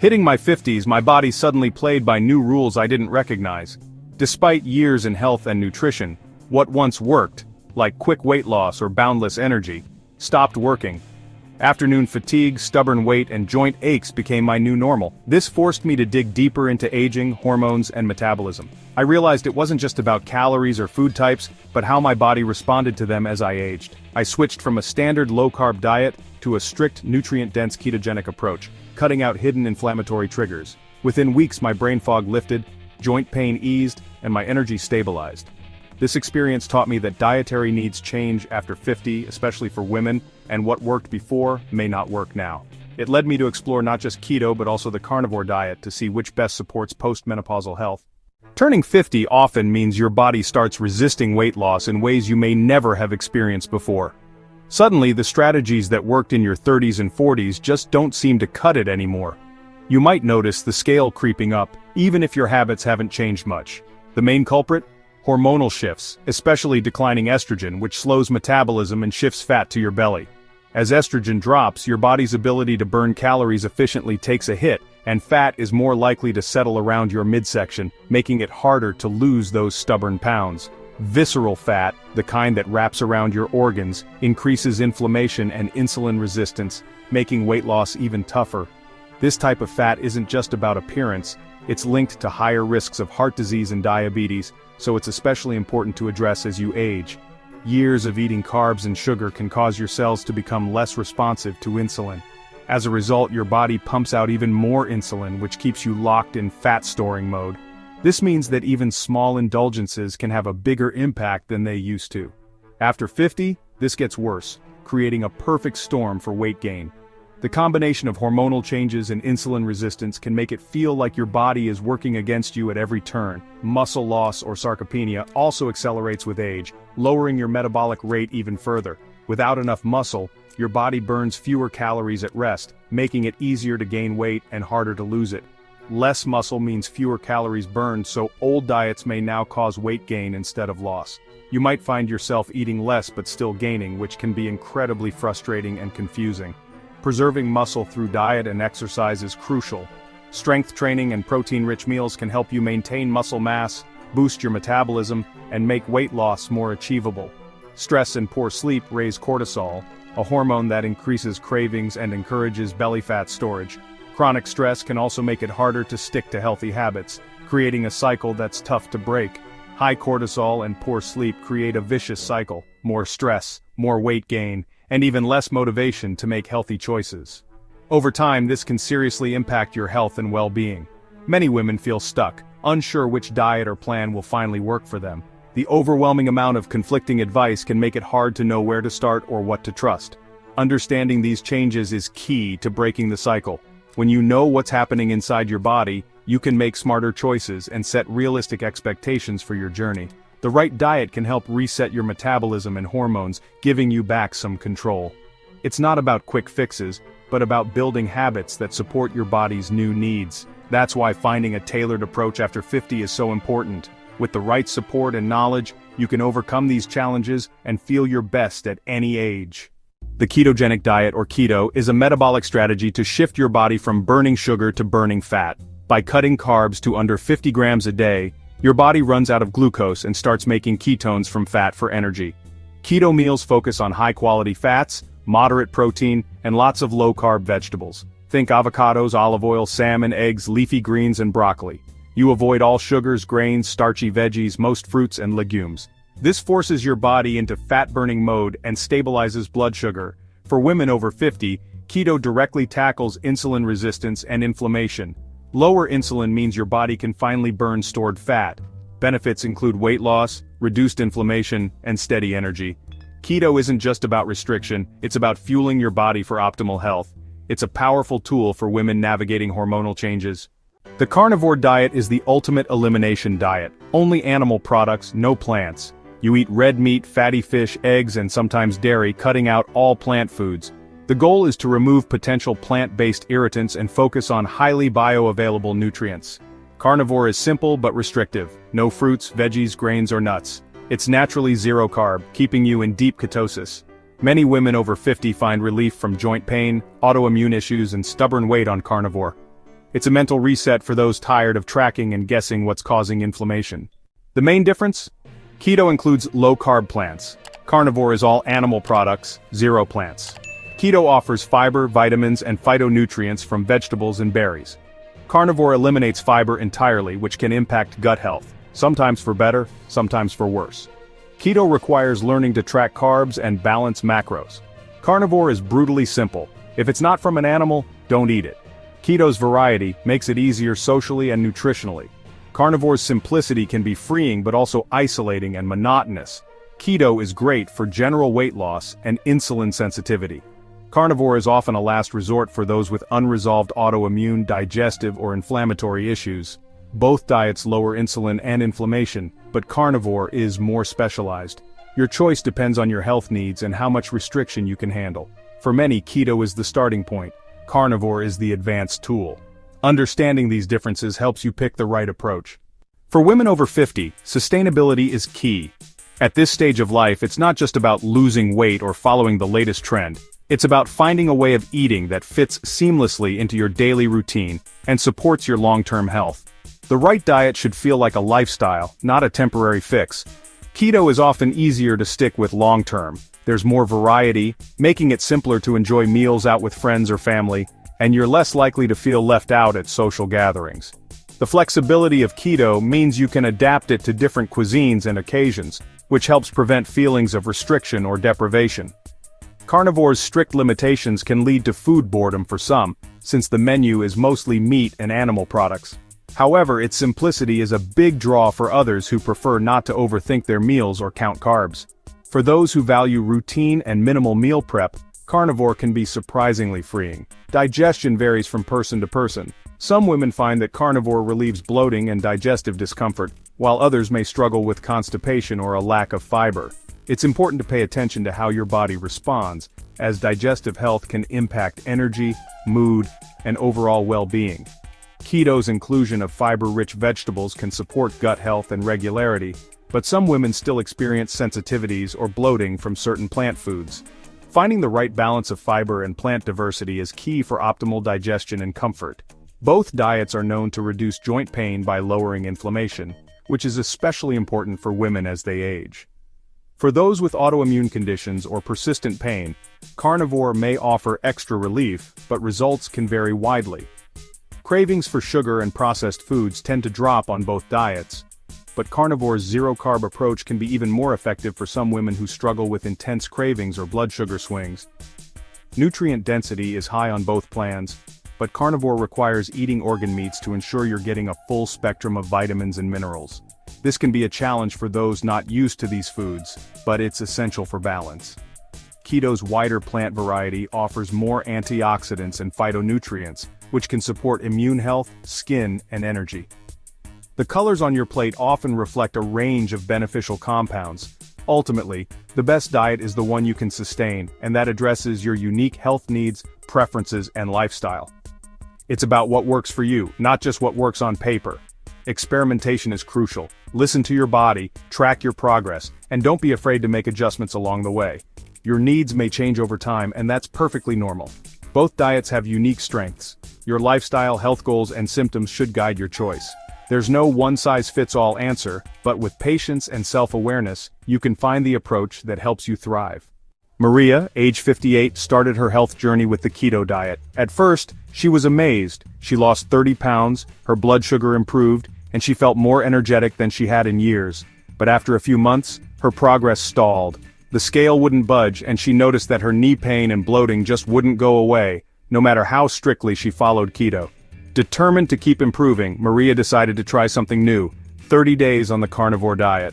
Hitting my 50s, my body suddenly played by new rules I didn't recognize. Despite years in health and nutrition, what once worked, like quick weight loss or boundless energy, stopped working. Afternoon fatigue, stubborn weight, and joint aches became my new normal. This forced me to dig deeper into aging, hormones, and metabolism. I realized it wasn't just about calories or food types, but how my body responded to them as I aged. I switched from a standard low-carb diet to a strict, nutrient-dense ketogenic approach, cutting out hidden inflammatory triggers. Within weeks, my brain fog lifted, joint pain eased, and my energy stabilized. This experience taught me that dietary needs change after 50, especially for women, and what worked before may not work now. It led me to explore not just keto but also the carnivore diet to see which best supports post-menopausal health. Turning 50 often means your body starts resisting weight loss in ways you may never have experienced before. Suddenly, the strategies that worked in your 30s and 40s just don't seem to cut it anymore. You might notice the scale creeping up, even if your habits haven't changed much. The main culprit? Hormonal shifts, especially declining estrogen, which slows metabolism and shifts fat to your belly. As estrogen drops, your body's ability to burn calories efficiently takes a hit, and fat is more likely to settle around your midsection, making it harder to lose those stubborn pounds. Visceral fat, the kind that wraps around your organs, increases inflammation and insulin resistance, making weight loss even tougher. This type of fat isn't just about appearance, it's linked to higher risks of heart disease and diabetes, so it's especially important to address as you age. Years of eating carbs and sugar can cause your cells to become less responsive to insulin. As a result, your body pumps out even more insulin, which keeps you locked in fat-storing mode. This means that even small indulgences can have a bigger impact than they used to. After 50, this gets worse, creating a perfect storm for weight gain. The combination of hormonal changes and insulin resistance can make it feel like your body is working against you at every turn. Muscle loss or sarcopenia also accelerates with age, lowering your metabolic rate even further. Without enough muscle, your body burns fewer calories at rest, making it easier to gain weight and harder to lose it. Less muscle means fewer calories burned, so old diets may now cause weight gain instead of loss. You might find yourself eating less but still gaining, which can be incredibly frustrating and confusing. Preserving muscle through diet and exercise is crucial. Strength training and protein-rich meals can help you maintain muscle mass, boost your metabolism, and make weight loss more achievable. Stress and poor sleep raise cortisol, a hormone that increases cravings and encourages belly fat storage. Chronic stress can also make it harder to stick to healthy habits, creating a cycle that's tough to break. High cortisol and poor sleep create a vicious cycle: more stress, more weight gain, and even less motivation to make healthy choices. Over time, this can seriously impact your health and well-being. Many women feel stuck, unsure which diet or plan will finally work for them. The overwhelming amount of conflicting advice can make it hard to know where to start or what to trust. Understanding these changes is key to breaking the cycle. When you know what's happening inside your body, you can make smarter choices and set realistic expectations for your journey. The right diet can help reset your metabolism and hormones, giving you back some control. It's not about quick fixes, but about building habits that support your body's new needs. That's why finding a tailored approach after 50 is so important. With the right support and knowledge, you can overcome these challenges and feel your best at any age. The ketogenic diet, or keto, is a metabolic strategy to shift your body from burning sugar to burning fat. By cutting carbs to under 50 grams a day, your body runs out of glucose and starts making ketones from fat for energy. Keto meals focus on high-quality fats, moderate protein, and lots of low-carb vegetables. Think avocados, olive oil, salmon, eggs, leafy greens, and broccoli. You avoid all sugars, grains, starchy veggies, most fruits, and legumes. This forces your body into fat-burning mode and stabilizes blood sugar. For women over 50, keto directly tackles insulin resistance and inflammation. Lower insulin means your body can finally burn stored fat. Benefits include weight loss, reduced inflammation, and steady energy. Keto isn't just about restriction, it's about fueling your body for optimal health. It's a powerful tool for women navigating hormonal changes. The carnivore diet is the ultimate elimination diet. Only animal products, no plants. You eat red meat, fatty fish, eggs, and sometimes dairy, cutting out all plant foods. The goal is to remove potential plant-based irritants and focus on highly bioavailable nutrients. Carnivore is simple but restrictive. No fruits, veggies, grains, or nuts. It's naturally zero carb, keeping you in deep ketosis. Many women over 50 find relief from joint pain, autoimmune issues, and stubborn weight on carnivore. It's a mental reset for those tired of tracking and guessing what's causing inflammation. The main difference? Keto includes low-carb plants. Carnivore is all animal products, zero plants. Keto offers fiber, vitamins, and phytonutrients from vegetables and berries. Carnivore eliminates fiber entirely, which can impact gut health, sometimes for better, sometimes for worse. Keto requires learning to track carbs and balance macros. Carnivore is brutally simple. If it's not from an animal, don't eat it. Keto's variety makes it easier socially and nutritionally. Carnivore's simplicity can be freeing but also isolating and monotonous. Keto is great for general weight loss and insulin sensitivity. Carnivore is often a last resort for those with unresolved autoimmune, digestive, or inflammatory issues. Both diets lower insulin and inflammation, but carnivore is more specialized. Your choice depends on your health needs and how much restriction you can handle. For many, keto is the starting point. Carnivore is the advanced tool. Understanding these differences helps you pick the right approach. For women over 50, sustainability is key. At this stage of life, it's not just about losing weight or following the latest trend. It's about finding a way of eating that fits seamlessly into your daily routine and supports your long-term health. The right diet should feel like a lifestyle, not a temporary fix. Keto is often easier to stick with long-term. There's more variety, making it simpler to enjoy meals out with friends or family, and you're less likely to feel left out at social gatherings. The flexibility of keto means you can adapt it to different cuisines and occasions, which helps prevent feelings of restriction or deprivation. Carnivore's strict limitations can lead to food boredom for some, since the menu is mostly meat and animal products. However, its simplicity is a big draw for others who prefer not to overthink their meals or count carbs. For those who value routine and minimal meal prep, carnivore can be surprisingly freeing. Digestion varies from person to person. Some women find that carnivore relieves bloating and digestive discomfort, while others may struggle with constipation or a lack of fiber. It's important to pay attention to how your body responds, as digestive health can impact energy, mood, and overall well-being. Keto's inclusion of fiber-rich vegetables can support gut health and regularity, but some women still experience sensitivities or bloating from certain plant foods. Finding the right balance of fiber and plant diversity is key for optimal digestion and comfort. Both diets are known to reduce joint pain by lowering inflammation, which is especially important for women as they age. For those with autoimmune conditions or persistent pain, carnivore may offer extra relief, but results can vary widely. Cravings for sugar and processed foods tend to drop on both diets, but carnivore's zero-carb approach can be even more effective for some women who struggle with intense cravings or blood sugar swings. Nutrient density is high on both plans, but carnivore requires eating organ meats to ensure you're getting a full spectrum of vitamins and minerals. This can be a challenge for those not used to these foods, but it's essential for balance. Keto's wider plant variety offers more antioxidants and phytonutrients, which can support immune health, skin, and energy. The colors on your plate often reflect a range of beneficial compounds. Ultimately, the best diet is the one you can sustain, and that addresses your unique health needs, preferences, and lifestyle. It's about what works for you, not just what works on paper. Experimentation is crucial. Listen to your body, track your progress, and don't be afraid to make adjustments along the way. Your needs may change over time, and that's perfectly normal. Both diets have unique strengths. Your lifestyle, health goals, and symptoms should guide your choice. There's no one-size-fits-all answer, but with patience and self-awareness, you can find the approach that helps you thrive. Maria, age 58, started her health journey with the keto diet. At first, she was amazed. She lost 30 pounds, her blood sugar improved, and she felt more energetic than she had in years. But after a few months, her progress stalled. The scale wouldn't budge, and she noticed that her knee pain and bloating just wouldn't go away, no matter how strictly she followed keto. Determined to keep improving, Maria decided to try something new: 30 days on the carnivore diet.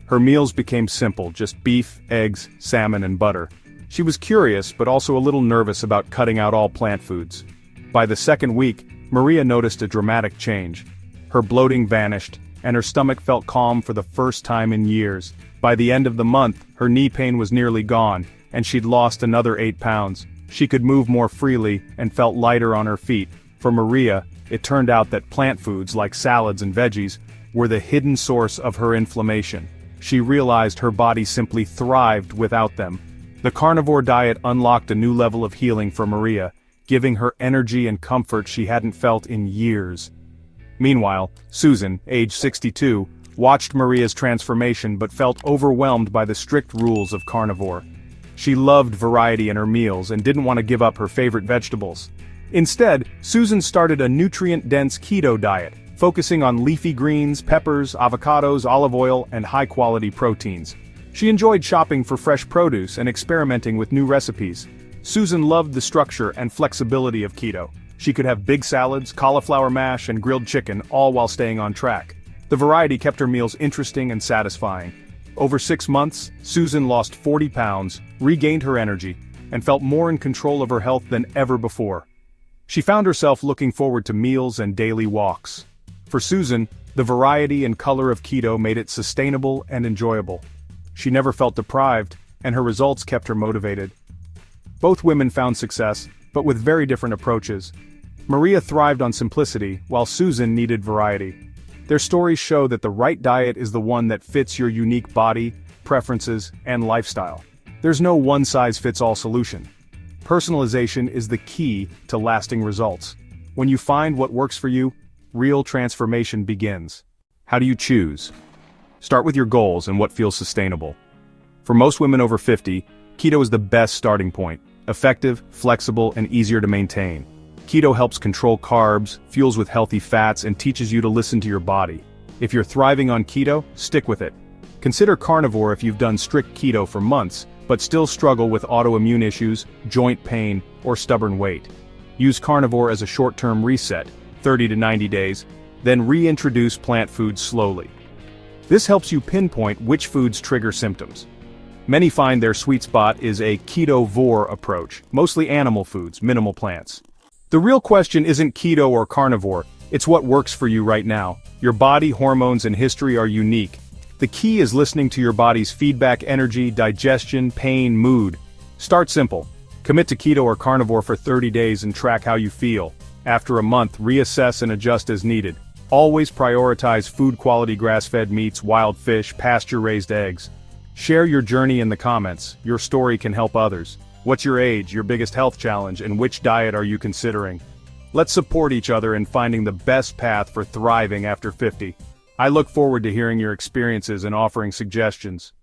Her meals became simple, just beef, eggs, salmon, and butter. She was curious, but also a little nervous about cutting out all plant foods. By the second week, Maria noticed a dramatic change. Her bloating vanished, and her stomach felt calm for the first time in years. By the end of the month, her knee pain was nearly gone, and she'd lost another 8 pounds. She could move more freely and felt lighter on her feet. For Maria, it turned out that plant foods like salads and veggies were the hidden source of her inflammation. She realized her body simply thrived without them. The carnivore diet unlocked a new level of healing for Maria, giving her energy and comfort she hadn't felt in years. Meanwhile, Susan, age 62, watched Maria's transformation but felt overwhelmed by the strict rules of carnivore. She loved variety in her meals and didn't want to give up her favorite vegetables. Instead, Susan started a nutrient-dense keto diet, focusing on leafy greens, peppers, avocados, olive oil, and high-quality proteins. She enjoyed shopping for fresh produce and experimenting with new recipes. Susan loved the structure and flexibility of keto. She could have big salads, cauliflower mash, and grilled chicken, all while staying on track. The variety kept her meals interesting and satisfying. Over 6 months, Susan lost 40 pounds, regained her energy, and felt more in control of her health than ever before. She found herself looking forward to meals and daily walks. For Susan, the variety and color of keto made it sustainable and enjoyable. She never felt deprived, and her results kept her motivated. Both women found success, but with very different approaches. Maria thrived on simplicity, while Susan needed variety. Their stories show that the right diet is the one that fits your unique body, preferences, and lifestyle. There's no one-size-fits-all solution. Personalization is the key to lasting results. When you find what works for you, real transformation begins. How do you choose? Start with your goals and what feels sustainable. For most women over 50, keto is the best starting point. Effective, flexible, and easier to maintain. Keto helps control carbs, fuels with healthy fats, and teaches you to listen to your body. If you're thriving on keto, stick with it. Consider carnivore if you've done strict keto for months, but still struggle with autoimmune issues, joint pain, or stubborn weight. Use carnivore as a short-term reset, 30 to 90 days, then reintroduce plant foods slowly. This helps you pinpoint which foods trigger symptoms. Many find their sweet spot is a keto-vor approach, mostly animal foods, minimal plants. The real question isn't keto or carnivore, it's what works for you right now. Your body, hormones, and history are unique. The key is listening to your body's feedback: energy, digestion, pain, mood. Start simple. Commit to keto or carnivore for 30 days and track how you feel. After a month, reassess and adjust as needed. Always prioritize food quality: grass-fed meats, wild fish, pasture-raised eggs. Share your journey in the comments. Your story can help others. What's your age, your biggest health challenge, and which diet are you considering? Let's support each other in finding the best path for thriving after 50. I look forward to hearing your experiences and offering suggestions.